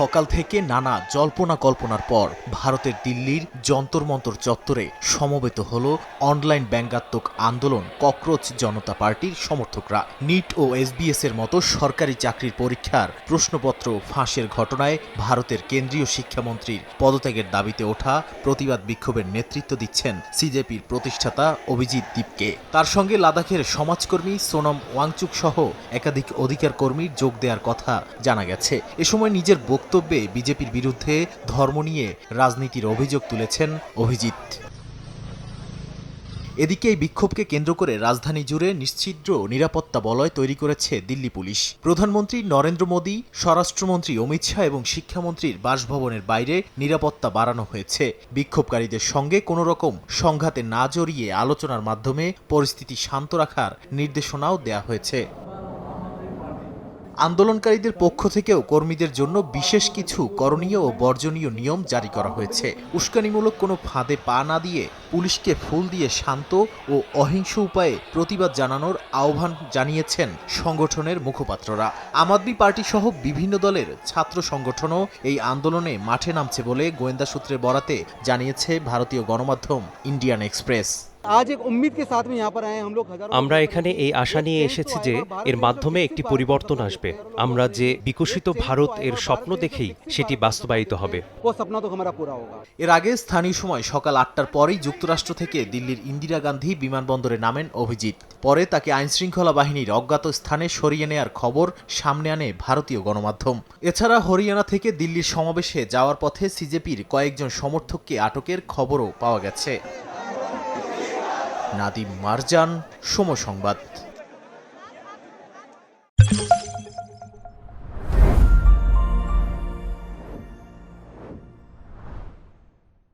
সকাল থেকে নানা জল্পনা কল্পনার পর ভারতের দিল্লির যন্তর মন্তর চত্বরে সমবেত হল অনলাইন ব্যঙ্গাত্মক আন্দোলন ককরোচ জনতা পার্টির সমর্থকরা। নিট ও এসবিএস এর মতো সরকারি চাকরির পরীক্ষার প্রশ্নপত্র ফাঁসের ঘটনায় ভারতের কেন্দ্রীয় শিক্ষামন্ত্রীর পদত্যাগের দাবিতে ওঠা প্রতিবাদ বিক্ষোভের নেতৃত্ব দিচ্ছেন সিজেপির প্রতিষ্ঠাতা অভিজিৎ দীপকে। তার সঙ্গে লাদাখের সমাজকর্মী সোনম ওয়াংচুক সহ একাধিক অধিকার কর্মীর যোগ দেওয়ার কথা জানা গেছে। এ সময় নিজের বক্তব্যে বিজেপির বিরুদ্ধে ধর্ম নিয়ে রাজনীতির অভিযোগ তুলেছেন অভিজিৎ। এদিকে এই বিক্ষোভকে কেন্দ্র করে রাজধানী জুড়ে নিশ্ছিদ্র নিরাপত্তা বলয় তৈরি করেছে দিল্লি পুলিশ। প্রধানমন্ত্রী নরেন্দ্র মোদী, স্বরাষ্ট্রমন্ত্রী অমিত শাহ এবং শিক্ষামন্ত্রীর বাসভবনের বাইরে নিরাপত্তা বাড়ানো হয়েছে। বিক্ষোভকারীদের সঙ্গে কোনো রকম সংঘাতে না জড়িয়ে আলোচনার মাধ্যমে পরিস্থিতি শান্ত রাখার নির্দেশনাও দেয়া হয়েছে। আন্দোলনকারীদের পক্ষ থেকেও কর্মীদের জন্য বিশেষ কিছু করণীয় ও বর্জনীয় নিয়ম জারি করা হয়েছে। উস্কানিমূলক কোনো ফাঁদে পা না দিয়ে পুলিশকে ফুল দিয়ে শান্ত ও অহিংস উপায়ে প্রতিবাদ জানানোর আহ্বান জানিয়েছেন সংগঠনের মুখপাত্ররা। আম আদমি পার্টি সহ বিভিন্ন দলের ছাত্র সংগঠনও এই আন্দোলনে মাঠে নামছে বলে গোয়েন্দা সূত্রে বরাতে জানিয়েছে ভারতীয় গণমাধ্যম ইন্ডিয়ান এক্সপ্রেস। আমরা এখানে এই আশা নিয়ে এসেছি যে এর মাধ্যমে একটি পরিবর্তন আসবে। আমরা যে বিকশিত ভারত এর স্বপ্ন দেখেই সেটি বাস্তবায়িত হবে। এর আগে স্থানীয় সময় সকাল ৮টার পরেই যুক্তরাষ্ট্র থেকে দিল্লির ইন্দিরা গান্ধী বিমানবন্দরে নামেন অভিজিৎ। পরে তাকে আইনশৃঙ্খলা বাহিনীর অজ্ঞাত স্থানে সরিয়ে নেয়ার খবর সামনে আনে ভারতীয় গণমাধ্যম। এছাড়া হরিয়ানা থেকে দিল্লির সমাবেশে যাওয়ার পথে সিজেপির কয়েকজন সমর্থককে আটকের খবরও পাওয়া গেছে। নাদিম মারজান, সময় সংবাদ।